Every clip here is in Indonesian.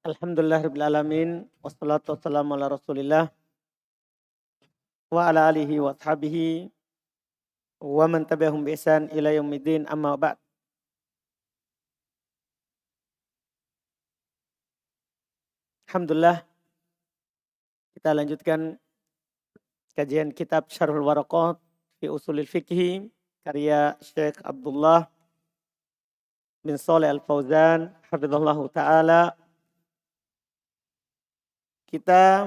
Alhamdulillahirabbil alamin wassalatu wassalamu ala Rasulillah wa ala alihi wa ashabihi wa man tabi'ahum bi ihsan ila yaumiddin amma ba'd. Alhamdulillah kita lanjutkan kajian kitab Syarhul Waraqat fi Ushulil Fiqh karya Syekh Abdullah bin Shalih Al-Fauzan hafizallahu taala. Kita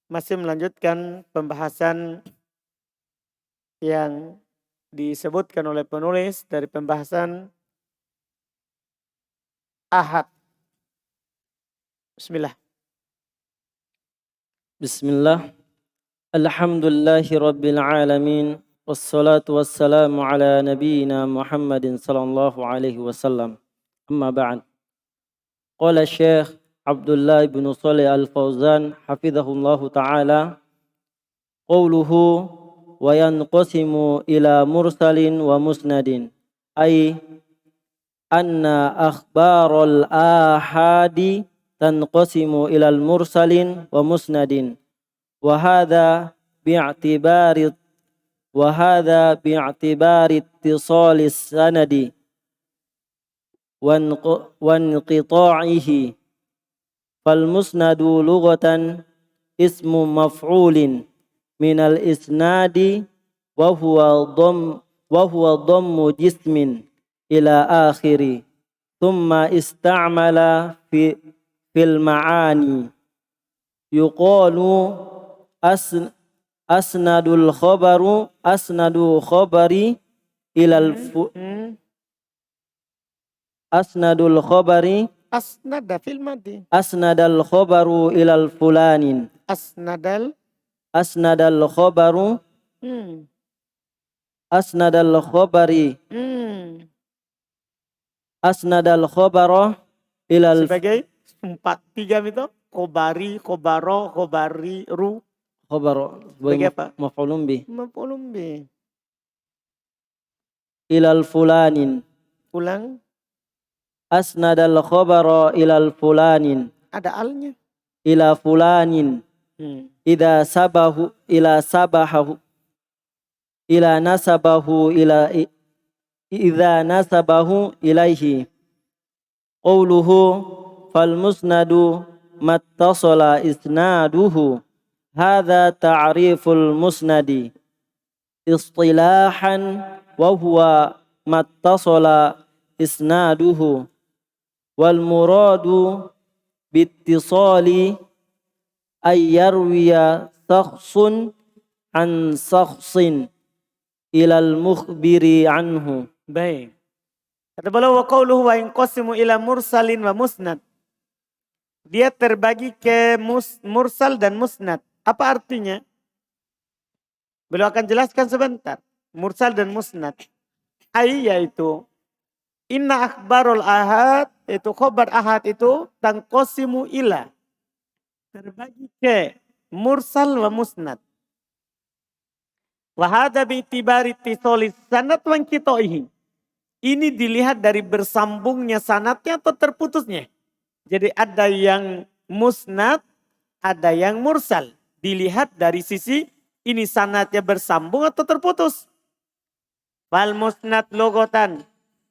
masih melanjutkan pembahasan yang disebutkan oleh penulis dari pembahasan ahad. Bismillah. Bismillah. Alhamdulillahi rabbil alamin. Wassalatu wassalamu ala nabiyyina Muhammadin sallallahu alaihi wasallam. Amma ba'd. Qala Syekh Abdullah bin Shalih Al-Fauzan hafizahullahu ta'ala, qawluhu wa yanqasimu ila mursalin wa musnadin, ay anna akhbarul ahadi tanqasimu ila mursalin wa musnadin, wa hadha bi'tibari ittisalis sanadi wa inqita'ihi. Fal musnadu lughatan ismu maf'ulin minal isnadi wa huwa dhammu jismin ila akhiri thumma ista'mala fil ma'ani. Yuqalu asnadu khabari ilal asnadul khabari Asnada fil madi. asnadal khabaru ilal fulanin. Asnadal Khabaru asnadal khabari asnadal khabara ilal sebagai 3 itu khobari, khobaro, khobari, ru. khabara Sebagai apa? maf'ulun bih Maf'ulun bih. ilal fulanin. Ulang. Asnadal khabara ilal fulanin. Ada alnya. Ila fulanin. Idza sabahu ila sabahu ila nasabahu ila idza nasabahu ilaihi. Qawluhu fal musnadu mattasala isnaduhu. Hadza ta'riful musnadi istilahan wa huwa mattasala isnaduhu. Wal muradu bittisali ay yarwiya shakhsun an shakhsin ilal mukhbiri anhu. Baik. Kata beliau wa qawluhu wa inqasimu ila mursalin wa musnad. Dia terbagi ke mursal dan musnad. Apa artinya? Beliau akan jelaskan sebentar. Mursal dan musnad. Yaitu inna akhbarul ahad, itu khobar ahad itu tangqasimu ila. Terbagi ke mursal wa musnad. Wahada bi'tibari ittisalis sanad wa inqita'ihi. Ini dilihat dari bersambungnya sanadnya atau terputusnya. Jadi ada yang musnad, ada yang mursal. Dilihat dari sisi ini sanadnya bersambung atau terputus. Fal musnad logotan.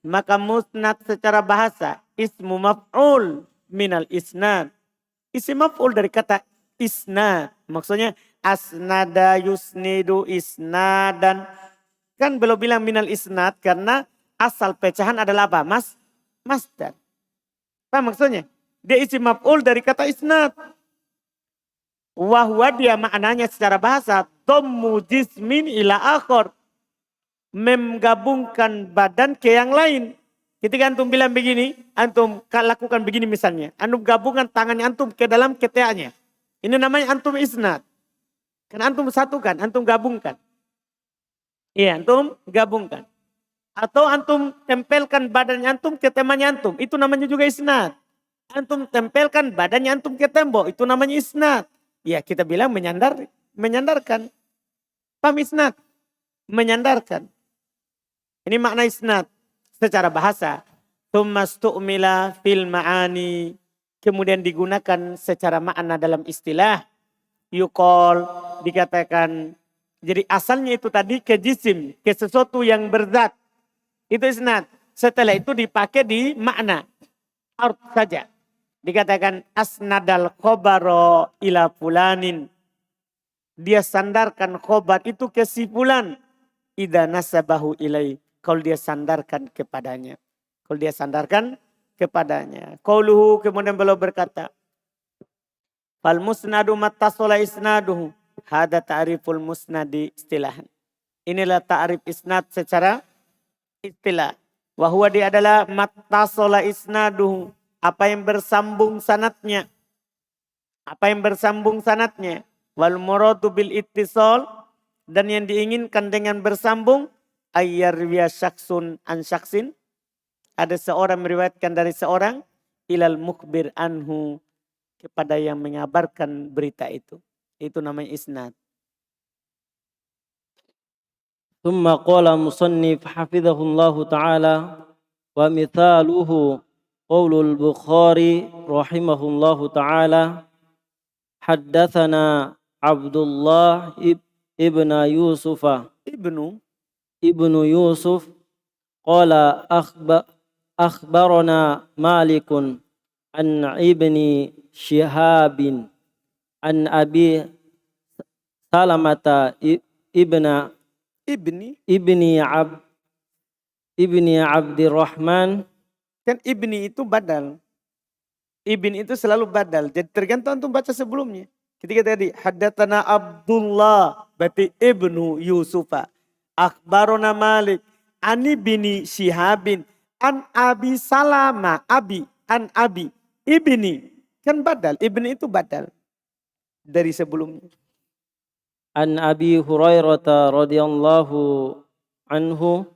Maka musnad secara bahasa ismu maf'ul minal isnad. Isim maf'ul dari kata isnad. Maksudnya asnada yusnidu isnadan. Kan belum bilang minal isnad karena asal pecahan adalah apa? Masdar. Apa maksudnya? Dia isim maf'ul dari kata isnad. Wahwa dia maknanya secara bahasa dhammu jismin ila akhar. Menggabungkan badan ke yang lain. Ketika antum bilang begini, antum lakukan begini misalnya. Antum gabungkan tangannya antum ke dalam keteanya. Ini namanya antum isnad. Karena antum satukan, antum gabungkan. Iya, antum gabungkan. Atau antum tempelkan badannya antum ke temannya antum. Itu namanya juga isnad. Antum tempelkan badannya antum ke tembok. Itu namanya isnad. Ya kita bilang menyandarkan. Paham isnad? Menyandarkan. Ini makna isnad secara bahasa. Tsumma stu'mila fil ma'ani. kemudian digunakan secara makna dalam istilah. Yuqal dikatakan, jadi asalnya itu tadi ke jisim, ke sesuatu yang berzat. Itu isnad. Setelah itu dipakai di makna. Art saja. Dikatakan asnadal khobaro ila fulanin. Dia sandarkan khobar itu ke si fulan. Ida nasabahu ilai. Kalau dia sandarkan kepadanya. Kalau dia sandarkan kepadanya. Qauluhu, kemudian beliau berkata, fal musnadu mattasola isnaduhu. Hada ta'riful musnadi istilahan. Inilah ta'rif isnad secara istilah. Wahwa dia adalah mattasola isnaduhu. Apa yang bersambung sanatnya. Apa yang bersambung sanatnya. Wal muradu bil ittisal. Dan yang diinginkan dengan bersambung. Ayyarwiya syaksun an syaksin. Ada seorang meriwayatkan dari seorang. Ilal mukbir anhu. Kepada yang mengabarkan berita itu. Itu namanya isnad. ثم قال مصنف حفظه الله تعالى ومثاله قول البخاري رحمه الله تعالى حدثنا عبد الله ابن يوسف ابن يوسف قال أخبرنا مالك عن ابن شهاب عن أبي سلمة ابن عبد الرحمن. Kan ibni itu badal. Ibni itu selalu badal. Jadi tergantung antum baca sebelumnya. Ketika tadi haddatsana Abdullah berarti ibnu Yusufa. Akhbarona Malik ani bini Syihabin an Abi Salama an Abi ibni. Kan badal. Ibni itu badal dari sebelumnya. An Abi Hurairah radhiyallahu anhu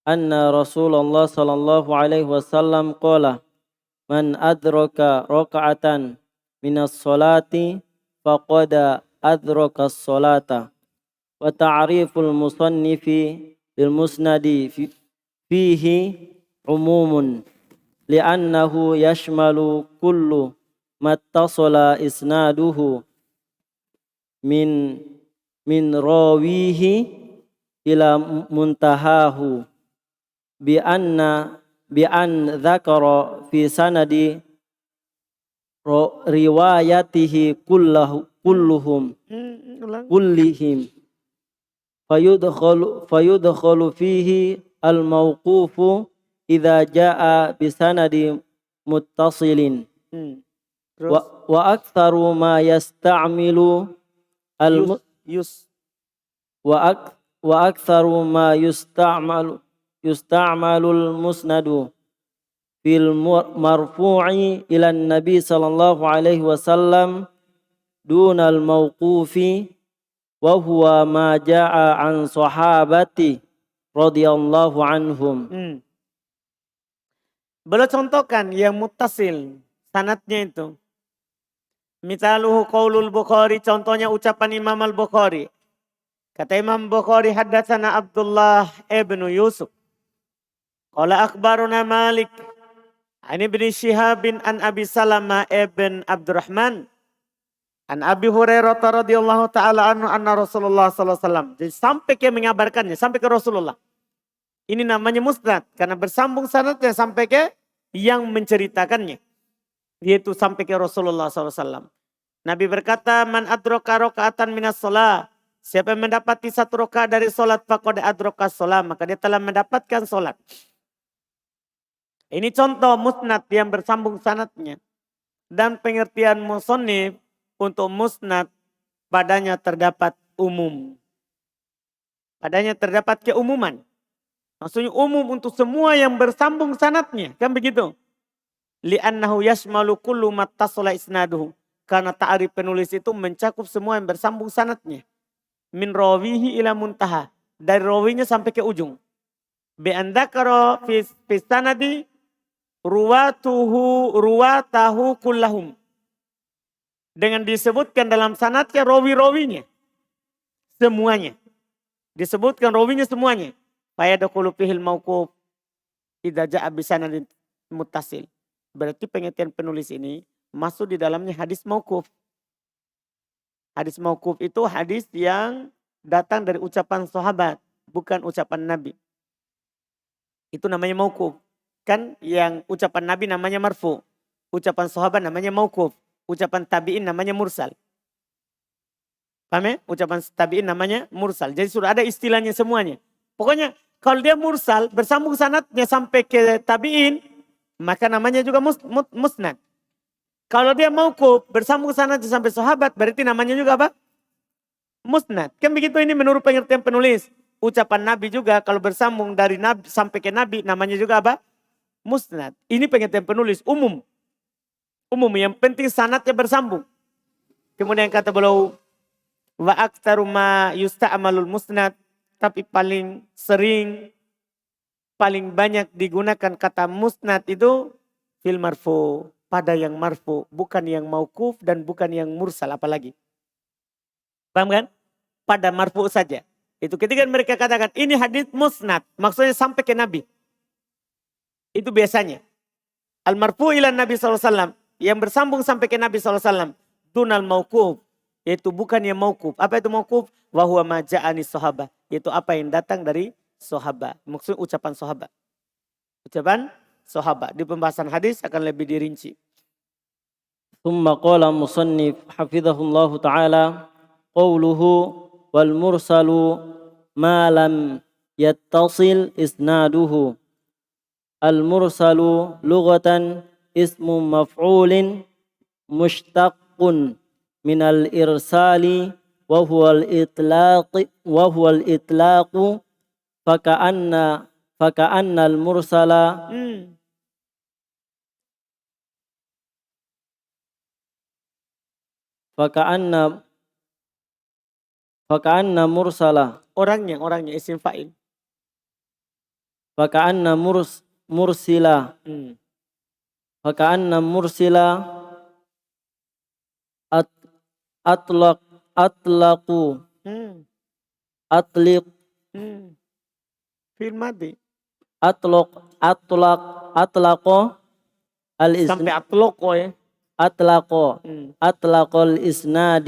anna Rasulullah sallallahu alaihi wasallam qala man adraka raka'atan minas salati faqad adraka as-salata. Wa ta'riful musannifi bil musnadi fihi umumun li'annahu yashmalu kullu mattasala isnaduhu min rawihi ila muntahahu bi an dzakara fi sanadi riwayatihi kullihim fayudkhalu fihi al mauqufu idza jaa bi sanadi muttasilin. Wa aktsaru ma yasta'milu wa aktsaru ma yusta'malul musnadu fil marfu'i ila nabi sallallahu alaihi wasallam dunal mauqufi wa huwa ma jaa an sahabati radhiyallahu anhum. Beliau contohkan yang muttasil sanadnya itu. Mithaluhu qaulul Bukhari, contohnya ucapan Imam Al-Bukhari. Kata Imam Bukhari, haddatsana Abdullah ibn Yusuf. Qala akhbaruna Malik an ibni Syihabin an Abi Salama ibn Abdurrahman an Abi Hurairah radhiyallahu taala anhu anna Rasulullah sallallahu alaihi wasallam. Jadi sampai ke mengabarkannya, sampai ke Rasulullah. Ini namanya musnad karena bersambung sanadnya sampai ke yang menceritakannya. Yaitu sampai ke Rasulullah SAW. Nabi berkata, man adroka roka'atan minas sholat. Siapa yang mendapati satu rokaat dari sholat, faqad adroka sholat. Maka dia telah mendapatkan sholat. Ini contoh musnad yang bersambung sanadnya. Dan pengertian musannif untuk musnad, padanya terdapat umum. Padanya terdapat keumuman. Maksudnya umum untuk semua yang bersambung sanadnya. Kan begitu? Li'annahu yashmalu kullu mattasala isnaduhu. Karena ta'rif penulis itu mencakup semua yang bersambung sanadnya. Min rawihi ila muntaha. Dari rawinya sampai ke ujung. Bi'an dzakara fi sanadi ruwatahu kullahum. Dengan disebutkan dalam sanadnya rawi-rawinya. Semuanya. Disebutkan rawinya semuanya. Fayadkhulu fihil mauquf idza ja'a bi sanadin muttasil. Berarti pengertian penulis ini masuk di dalamnya hadis mauquf. Hadis mauquf itu hadis yang datang dari ucapan sahabat, bukan ucapan Nabi. Itu namanya mauquf. Kan yang ucapan Nabi namanya marfu. Ucapan sahabat namanya mauquf. Ucapan tabi'in namanya mursal. Paham ya? Ucapan tabi'in namanya mursal. Jadi sudah ada istilahnya semuanya. Pokoknya kalau dia mursal bersambung sanadnya sampai ke tabi'in, maka namanya juga musnad. Kalau dia mauquf bersambung sanadnya sampai sahabat, berarti namanya juga apa? Musnad. Kan begitu ini menurut pengertian penulis. Ucapan Nabi juga kalau bersambung dari Nabi sampai ke Nabi namanya juga apa? Musnad. Ini pengertian penulis umum. Umum yang penting sanadnya bersambung. Kemudian kata beliau wa aktsaru ma yusta'malul musnad, tapi paling sering paling banyak digunakan kata musnad itu fil marfu, pada yang marfu, bukan yang mauquf dan bukan yang mursal apalagi. Paham kan? Pada marfu saja. Itu ketika mereka katakan ini hadis musnad, maksudnya sampai ke Nabi. Itu biasanya. Al marfu ila Nabi SAW, yang bersambung sampai ke Nabi SAW. Dunal mauquf, yaitu bukan yang mauquf. Apa itu mauquf? Wa huwa ma ja'ani sahabah, yaitu apa yang datang dari sahabat. Maksudnya ucapan sahabat. Ucapan sahabat. Di pembahasan hadis akan lebih dirinci. ثم قال مصنف حفظه الله تعالى قوله والمرسل ما لم يتصل إسناده. المرسل لغة اسم مفعول مشتق من الإرسال وهو الإطلاق فكأن المرسل فكأن مرسل Orangnya isim fa'il. فكأن مرسلا فكأن مرسلا أطلق Fil madi. أطلق Sampai atloko ya. أطلق الإسناد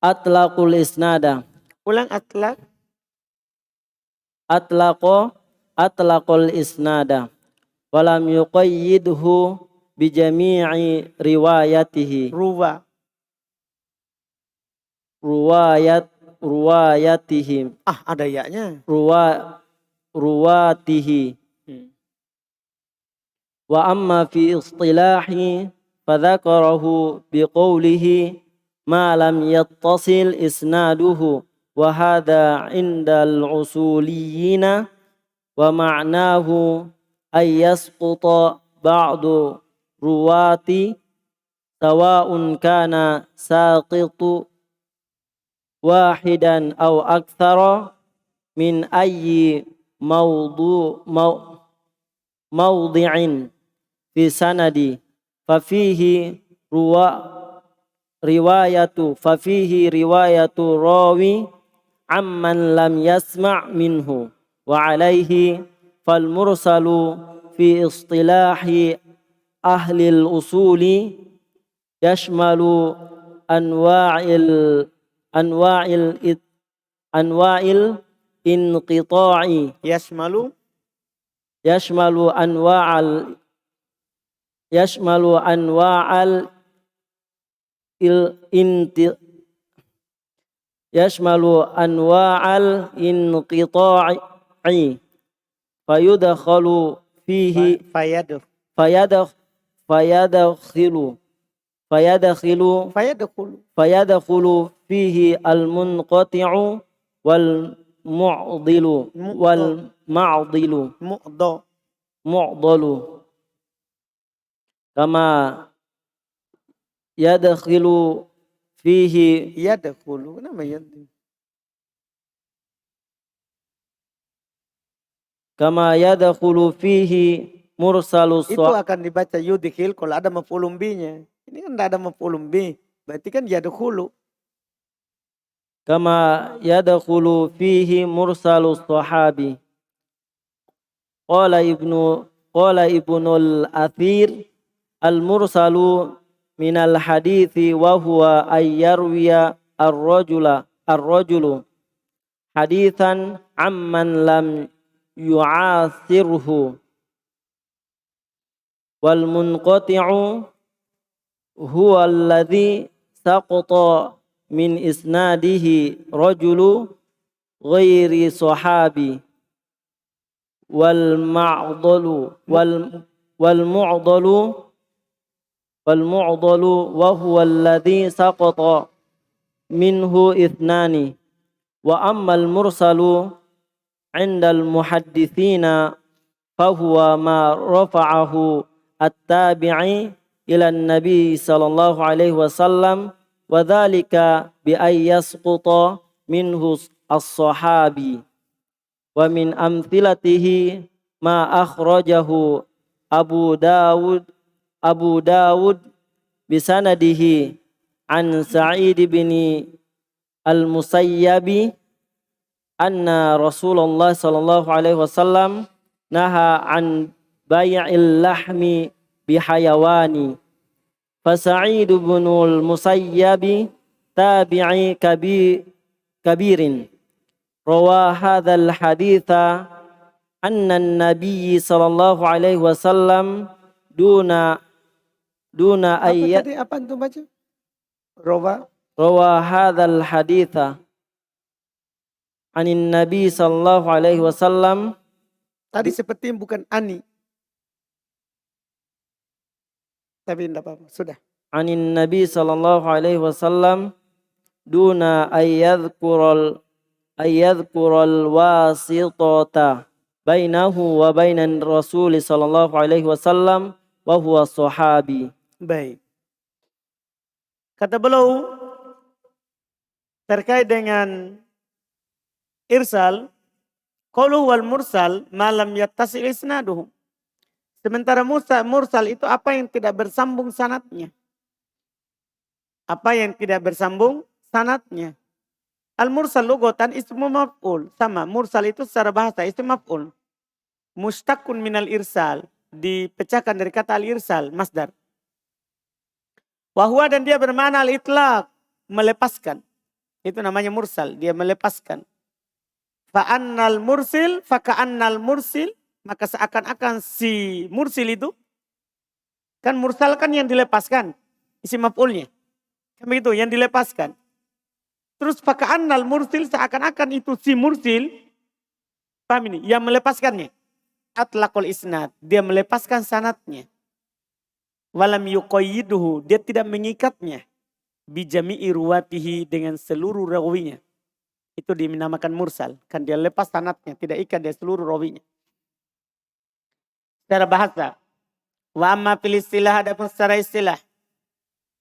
أطلق الإسناد Ulang atlak. أطلق الإسناد ولم يقيده بجميع رواياتهم Ada ya-nya. رواته. وأما في اصطلاحه فذكره بقوله ما لم يتصل إسناده وهذا عند الأصوليين ومعناه أن يسقط بعض رواة سواء كان ساقط واحدا أو أكثر من أي موضع في سند ففيه رواية راوي عمن لم يسمع منه وعليه فالمرسل في اصطلاح أهل الأصول يشمل أنواع الانقطاع يشمل أنواع الانقطاع فيدخل فيه فيدخل فيه المنقطع والمعضل كما يدخل فيه mursal Itu akan dibaca yudkhil kalau ada maf'ulun bihi-nya. Ini kan tidak ada maf'ulun bih. Berarti kan yadkhulu. Kama yadkhulu fihi mursalus sahabi. qala ibnu qala ibnul athir al-mursalu minal hadithi wa huwa ayyarwiya ar-rajulu hadithan amman lam yu'athirhu wal munqati'u huwa alladhi saqata min isnadihi rajulu ghairi sahabi wal ma'dalu wal mu'dalu wa huwa alladhi saqata minhu ithnani wa ammal mursalu 'inda al muhaddithina fahuwa ma rafa'ahu at-tabi'i ila nabi sallallahu alaihi wasallam wa dhalika bi ay yasquta minhu as-sahabi wa min amthilatihi ma akhrajahu Abu Dawud bisanadihi an Sa'id bin al-Musayyabi anna Rasulullah sallallahu alaihi wasallam naha an bai'il lahmi bihayawani fa Sa'id bin al-Musayyabi tabi'i kabirin rawa hadzal haditha anna an-nabiy sallallahu alaihi wasallam duna ayat Apa itu baca? rawa hadzal haditha anin nabi sallallahu alaihi wasallam. Tadi seperti bukan ani. Tapi tidak apa-apa, sudah. Anin nabi sallallahu alaihi wasallam duna ayyadhkural wasitata bainahu wa bainan rasul sallallahu alaihi wasallam wa huwa sahabi. Baik. Kata beliau terkait dengan irsal, qalu wal mursal malam yattasil isnaduhu. Sementara mursal itu apa yang tidak bersambung sanadnya. Apa yang tidak bersambung sanadnya. Al mursal lughatan ismu maf'ul. Sama, mursal itu secara bahasa ismu maf'ul. Mushtaqun minal irsal. Dipecahkan dari kata al irsal, masdar. Wahwa dan dia bermakna al itlaq, melepaskan. Itu namanya mursal, dia melepaskan. Fa'annal mursil, faka'annal mursil, maka seakan-akan si mursil itu, kan mursal kan yang dilepaskan, isi maf'ulnya. Kan begitu, yang dilepaskan. Terus faka'annal mursil, seakan-akan itu si mursil, paham ini, yang melepaskannya. Atlaqul isnad, dia melepaskan sanadnya. Walam yuqayyiduhu, dia tidak mengikatnya. Bijami'i ruwatihi, dengan seluruh rawinya. Itu dinamakan mursal. Kan dia lepas sanadnya, tidak ikat dia seluruh rawinya. Secara bahasa. Wa amma fil istilah, adapun secara istilah.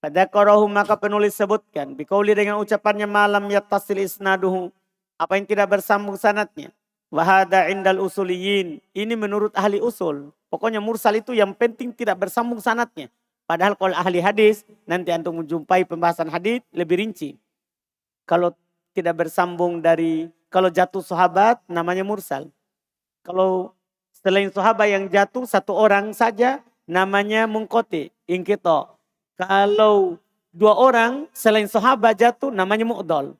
Pada qarahu maka penulis sebutkan. Biqauli dengan ucapannya malam yattasil isnaduhu. Apa yang tidak bersambung sanadnya. Wahada indal usuliyin. Ini menurut ahli usul. Pokoknya mursal itu yang penting tidak bersambung sanadnya. Padahal kalau ahli hadis, nanti antum menjumpai pembahasan hadis lebih rinci. Kalau tidak bersambung kalau jatuh sahabat namanya mursal. Kalau selain sahabat yang jatuh satu orang saja namanya munqati, inqita. Kalau dua orang selain sahabat jatuh namanya mu'dal.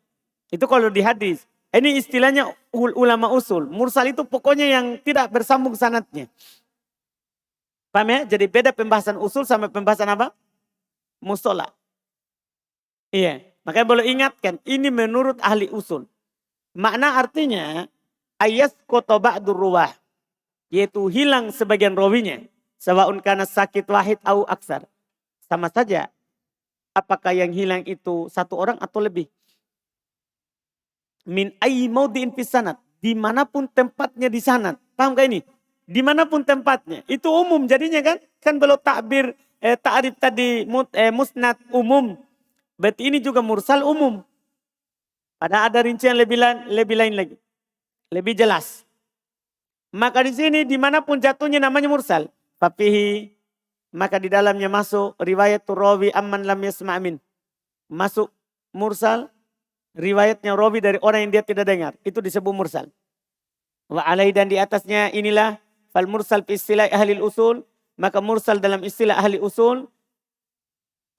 Itu kalau di hadis. Ini istilahnya ulama usul. Mursal itu pokoknya yang tidak bersambung sanadnya. Paham ya? Jadi beda pembahasan usul sama pembahasan apa? Mustolah. Iya. Makanya boleh ingatkan. Ini menurut ahli usul. Makna artinya. Ayas koto ba'dur ruwah. Yaitu hilang sebagian rawinya. Sawa'un kana sakit wahid au aksar. Sama saja. Apakah yang hilang itu satu orang atau lebih. Min ayyi maudi'in fis sanad. Dimanapun tempatnya di sanad. Paham gak ini? Dimanapun tempatnya. Itu umum jadinya kan. Kan belum ta'rif tadi musnad umum. Berarti ini juga mursal umum. Padahal ada rincian lebih lain lagi. Lebih jelas. Maka di sini dimanapun jatuhnya namanya mursal. Fafihi. Maka di dalamnya masuk riwayat rawi amman lam yasma' min. Masuk mursal. Riwayatnya rawi dari orang yang dia tidak dengar. Itu disebut mursal. Wa alai dan di atasnya inilah fal mursal fi istilah ahli usul, maka mursal dalam istilah ahli usul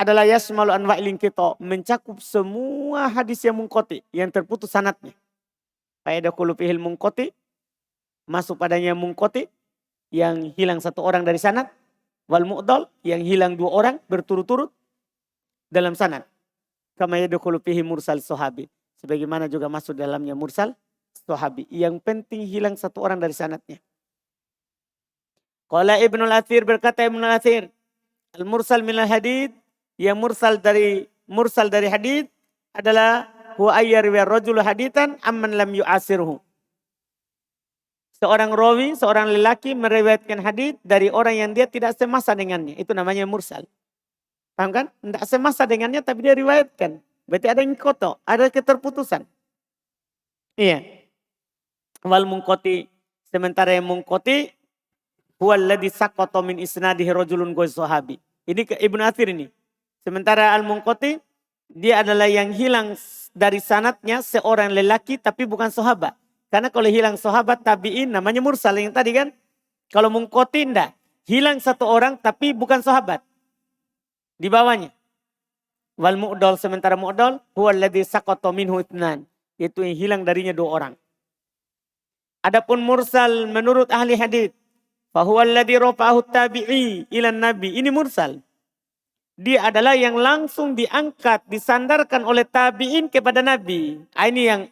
adalah yasmalu anwa'il inqita, mencakup semua hadis yang munqati, yang terputus sanadnya. Fa yadkhulu fihil munqati, masuk padanya munqati yang hilang satu orang dari sanad, wal mu'dal yang hilang dua orang berturut-turut dalam sanad. Kama yadkhulu fihi mursal sahabi, sebagaimana juga masuk dalamnya mursal sahabi, yang penting hilang satu orang dari sanadnya. Qala Ibnul Athir, berkata Ibnul Athir, al mursal minal hadits, yang mursal dari hadits adalah huwa ayyarwi ar-rajulu haditsan amman lam yu'asirhu. Seorang rawi, seorang lelaki meriwayatkan hadits dari orang yang dia tidak semasa dengannya, itu namanya mursal. Paham kan? Tidak semasa dengannya tapi dia riwayatkan. Berarti ada inqita, ada keterputusan. Iya. Wal munqati, sementara yang munqati huwa alladhi saqata min isnadihi rajulun ghairu sahabi. Ini ke Ibnu Athir ini. Sementara al munqati dia adalah yang hilang dari sanadnya seorang lelaki tapi bukan sahabat. Karena kalau hilang sahabat tabi'in namanya mursal yang tadi kan. Kalau munqati enggak, hilang satu orang tapi bukan sahabat. Di bawahnya. Wal mu'dal, sementara mu'dal huwa alladhi saqata minhu itsnan, yaitu yang hilang darinya dua orang. Adapun mursal menurut ahli hadis, fa huwa alladhi rafa'ahu tabi'i ila nabi. Ini mursal. Dia adalah yang langsung diangkat, disandarkan oleh tabi'in kepada nabi. Ini yang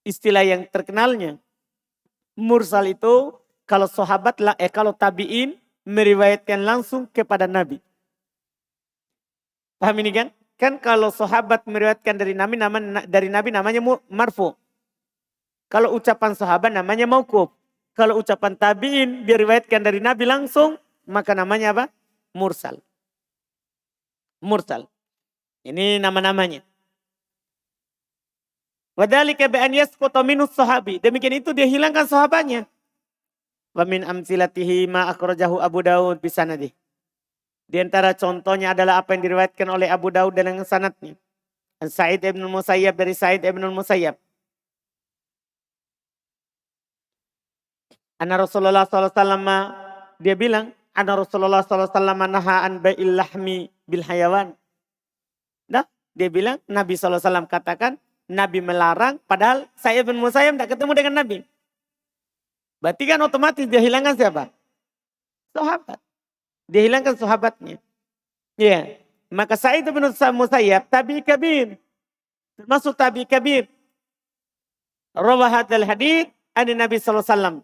istilah yang terkenalnya. Mursal itu kalau sahabat kalau tabi'in meriwayatkan langsung kepada nabi. Paham ini kan? Kan kalau sahabat meriwayatkan dari nabi namanya marfu. Kalau ucapan sahabat namanya mauquf. Kalau ucapan tabi'in diriwayatkan dari nabi langsung, maka namanya apa? Mursal. Mursal. Ini nama-namanya. Wadzalika bi an yasquta minus sahabi. Demikian itu dia hilangkan sahabatnya. Wa min amsilatihi ma akhrajahu Abu Daud bi sanadih. Di antara contohnya adalah apa yang diriwayatkan oleh Abu Daud dengan sanadnya. Sa'id ibn Musayyab, dari Sa'id ibn Musayyab. Anna Rasulullah SAW, dia bilang, Anna Rasulullah SAW naha an bai'il lahmi bil hayawan. Nah, dia bilang, Nabi SAW katakan, Nabi melarang, padahal Sa'id ibn Musayyab tidak ketemu dengan Nabi. Berarti kan otomatis dia hilangkan siapa? Sahabat. Dia hilangkan sahabatnya. Ya, maka Sa'id bin Musayyab tabi'i kabir. Termasuk tabi'i kabir. Rawah hadzal hadits an Nabi sallallahu alaihi wasallam.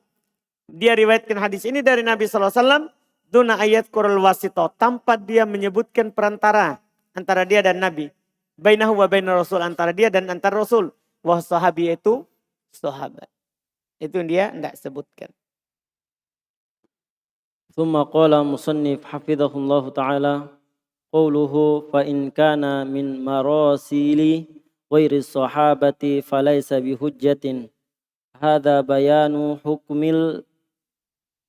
Dia riwayatkan hadis ini dari Nabi sallallahu alaihi wasallam duna ayat qurul wasito, tanpa dia menyebutkan perantara antara dia dan Nabi. Bainahu wa bainar Rasul, antara dia dan antara Rasul. Wah, sahabi itu sahabat. Itu dia enggak sebutkan. ثم قال مصنف حفظه الله تعالى قوله فإن كان من مراسيل غير الصحابة فليس بحجة. هذا بيان حكم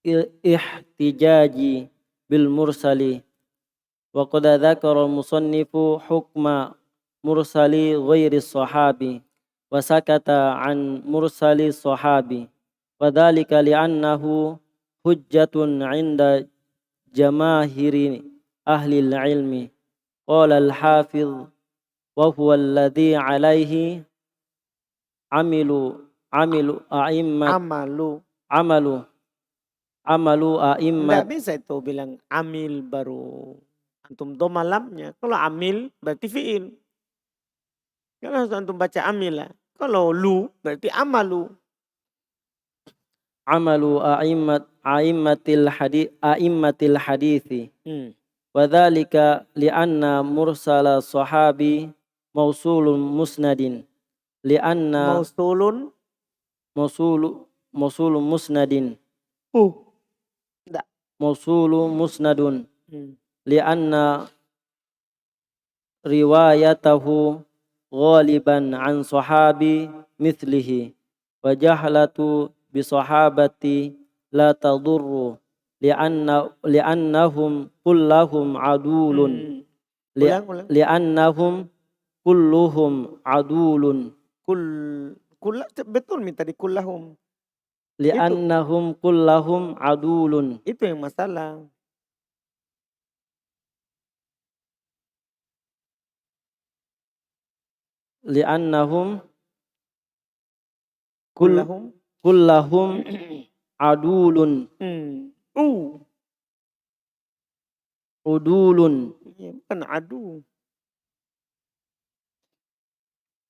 الاحتجاج بالمرسل. وقد ذكر المصنف حكم مرسل غير الصحابي وسكت عن مرسل الصحابي، وذلك لأنه حجة عند جماهير أهل العلم. قال الحافظ وهو الذي عليه عمل أئمة. Tidak bisa itu bilang amil baru antum do malamnya. Kalau amil berarti fi'il. Kalau harus antum baca amila. Kalau lu berarti amalu. Amalu a'immatil hadithi. Wadhalika li'anna mursala sahabi mausulun musnadin. Li'anna mausulun musnadin. Enggak. Mausulu musnadun. Li'anna riwayatahu ghaliban an sahabi mithlihi. Wa jahlatu bisahabati la tadurru li'annahum kullahum adulun. Li'annahum kulluhum adulun. Betul minta di kullahum. li'annahum kullahum adulun. Itu yang masalah. Li'annahum Kullahum. kullahum adulun. Udulun. Iya, bukan adu.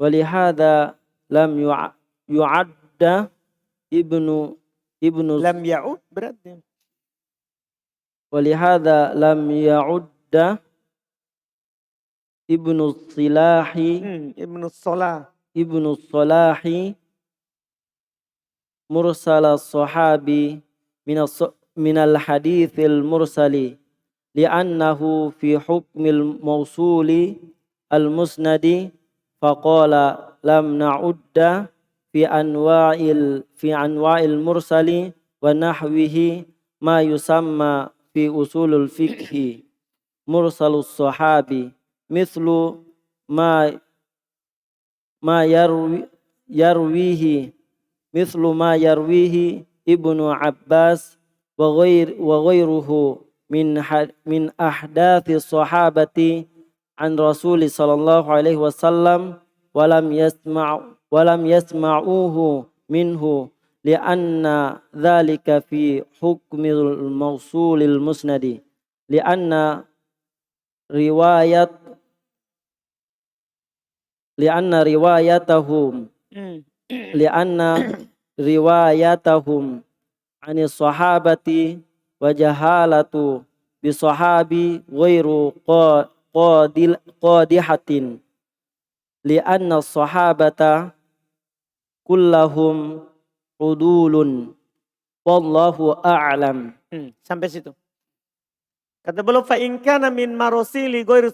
Walihada lam yu'adda ibnu Lam ya'ud berarti. walihada lam ya'udda ibnu silahi Ibnu Salah. ibnu salahi mursala sahabi minal hadithil mursali li'annahu fi hukmil mausuli al-musnadi faqala lam na'udda fi anwa'il mursali wa nahwihi ma yusamma fi usulul fiqhi mursalus sahabi mithlu ma yarwihi mithlu ma yarwihi Ibnu Abbas wa ghairuhu min ahdathi sahabati an Rasul sallallahu alaihi wasallam walam yasma'uhu minhu li'anna dhalika fi hukmil mausulil musnadi li'anna riwayatahum anis sahabati wa jahalatu bi sahabi ghairu qadihatin li'anna sahabata kullahum udulun wallahu a'lam. Sampai situ. Kata beliau fa in kana min marasili ghairu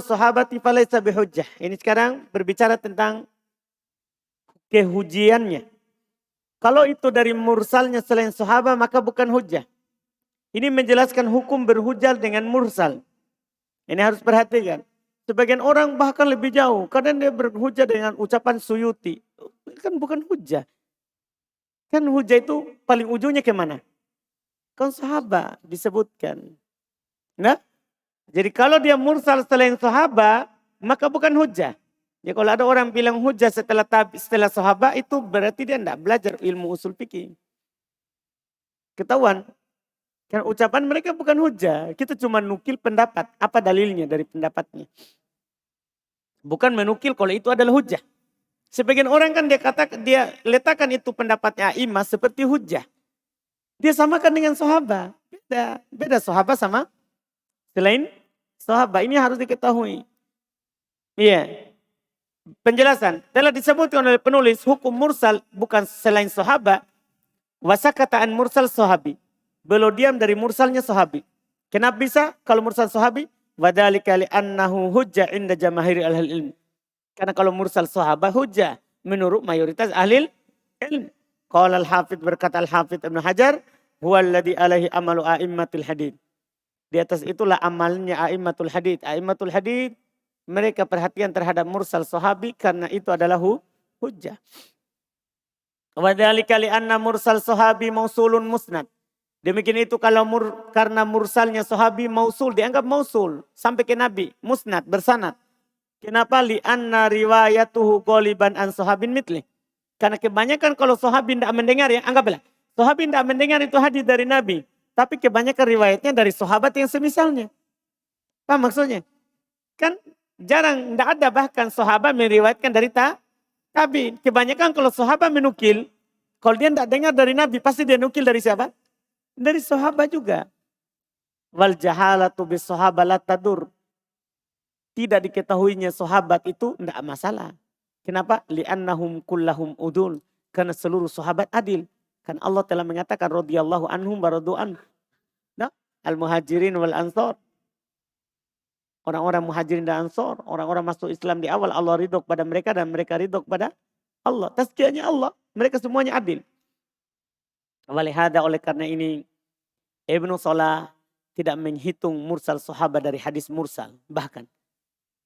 sahabati falaysa bihujjah. Ini sekarang berbicara tentang kehujiannya. Kalau itu dari mursalnya selain sahabat maka bukan hujjah. Ini menjelaskan hukum berhujjah dengan mursal. Ini harus perhatikan. Sebagian orang bahkan lebih jauh. Kadang dia berhujjah dengan ucapan Suyuti. Kan bukan hujjah. Kan hujjah itu paling ujungnya kemana? Kan sahabat disebutkan. Nah, jadi kalau dia mursal selain sahabat maka bukan hujjah. Ya kalau ada orang bilang hujjah setelah sahabat itu berarti dia tidak belajar ilmu usul fikih. Ketahuan. Karena ucapan mereka bukan hujjah. Kita cuma nukil pendapat. Apa dalilnya dari pendapatnya. Bukan menukil kalau itu adalah hujjah. Sebagian orang kan dia letakkan itu pendapatnya a'imah seperti hujjah. Dia samakan dengan sahabat. Beda sahabat sama selain sahabat. Ini harus diketahui. Iya. Penjelasan. Telah disebutkan oleh penulis hukum mursal bukan selain sahabat. Wasakataan mursal sahabi. Beliau diam dari mursalnya sahabi. Kenapa bisa kalau mursal sahabi? Wadhalika li'annahu hujjah inda jamahiri ahli ilm. Karena kalau mursal sahabat hujjah menurut mayoritas ahli ilm. Qala al-hafidh berkata al-hafidh Ibnu Hajar. Huwaladhi alaihi amalu a'immatul hadith. Di atas itulah amalnya a'immatul hadith. A'immatul hadith mereka perhatian terhadap mursal sahabi karena itu adalah hujjah. Wadhalika li'anna mursal sahabi mausulun musnad. Demikian itu kalau karena mursalnya sahabi mausul dianggap mausul sampai ke Nabi, musnad bersanad. Kenapa li'anna riwayatuhu qaliban an sahabin mitli? Karena kebanyakan kalau sahabi tidak mendengar ya, anggaplah sahabi tidak mendengar itu hadis dari Nabi, tapi kebanyakan riwayatnya dari sahabat yang semisalnya. Apa maksudnya? Kan jarang, tidak ada bahkan sahabat meriwayatkan dari tabi'in. Kebanyakan kalau sahabat menukil, kalau dia tidak dengar dari Nabi, pasti dia nukil dari siapa? Dari sahabat juga. Wal jahalatu bis sahabat la tadur. Tidak diketahuinya sahabat itu tidak masalah. Kenapa? Li'annahum kullahum udul. Karena seluruh sahabat adil. Kan Allah telah mengatakan radhiyallahu anhum wa radu'an. Nah, al-muhajirin wal ansor. Orang-orang muhajirin dan ansor. Orang-orang masuk Islam di awal. Allah ridho kepada mereka dan mereka ridho kepada Allah. Tazkiyahnya Allah. Mereka semuanya adil. Walihada oleh karena ini Ibnu Salah tidak menghitung mursal sahabat dari hadis mursal. Bahkan.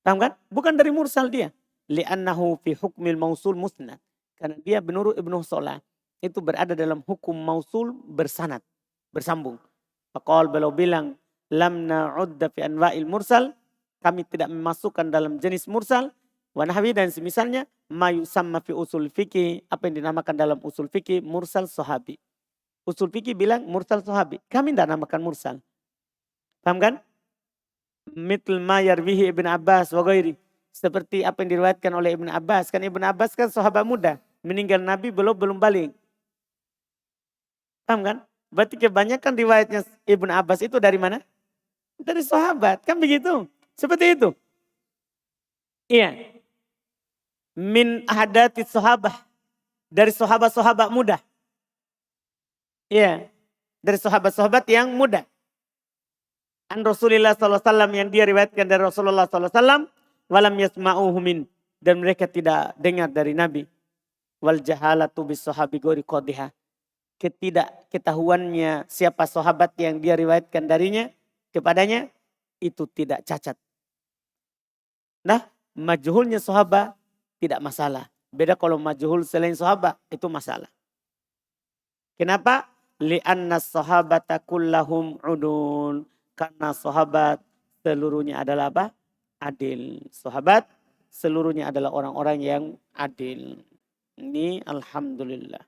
Paham kan? Bukan dari mursal dia. Li'annahu fi hukmil mausul musnad. Karena dia menurut Ibnu Salah. itu berada dalam hukum mausul bersanad, bersambung. Faqal beliau bilang, lam na'udda fi anwa'il mursal, kami tidak memasukkan dalam jenis mursal, wa nahwi dan semisalnya, ma yusamma fi usul fikih, apa yang dinamakan dalam usul fikih mursal sahabi. Usul fikih bilang mursal sahabi, kami tidak namakan mursal. Paham kan? Mithl ma yarwihi Ibn Abbas wa ghairi. Seperti apa yang diriwayatkan oleh Ibn Abbas. Kan Ibn Abbas kan sahabat muda. Meninggal Nabi belum balik. Paham kan? Berarti kebanyakan riwayatnya Ibn Abbas itu dari mana? Dari sahabat. Kan begitu. Seperti itu. Iya. Min ahadati sahabah. Dari sahabat-sahabat muda. Iya. Dari sahabat-sahabat yang muda. An Rasulullah SAW yang dia riwayatkan dari Rasulullah SAW. Walam yasma'uhu min. Dan mereka tidak dengar dari Nabi. Wal jahalatu bis sahabi gori qadiha. Ketidakketahuannya siapa sahabat yang dia riwayatkan darinya kepadanya itu tidak cacat. Nah, majhulnya sahabat tidak masalah. Beda kalau majhul selain sahabat itu masalah. Kenapa? Li'anna sahabata kullahum udun. Karena sahabat seluruhnya adalah apa? Adil. Sahabat seluruhnya adalah orang-orang yang adil. Ini alhamdulillah.